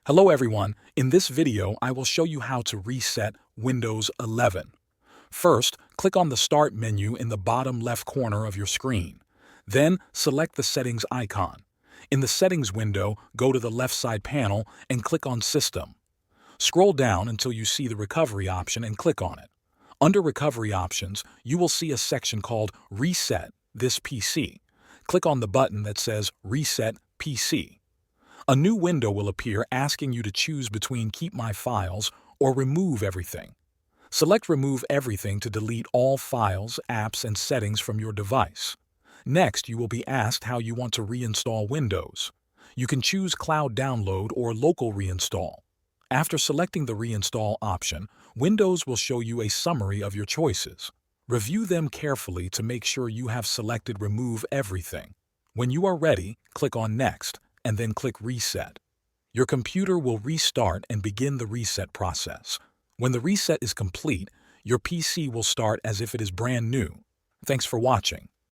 Hello everyone, in this video I will show you how to reset Windows 11. First, click on the Start menu in the bottom left corner of your screen. Then, select the Settings icon. In the Settings window, go to the left side panel and click on System. Scroll down until you see the Recovery option and click on it. Under Recovery Options, you will see a section called Reset this PC. Click on the button that says Reset PC. A new window will appear asking you to choose between Keep My Files or Remove Everything. Select Remove Everything to delete all files, apps, and settings from your device. Next, you will be asked how you want to reinstall Windows. You can choose Cloud Download or Local Reinstall. After selecting the Reinstall option, Windows will show you a summary of your choices. Review them carefully to make sure you have selected Remove Everything. When you are ready, click on Next, and then click Reset. Your computer will restart and begin the reset process. When the reset is complete, your PC will start as if it is brand new. Thanks for watching.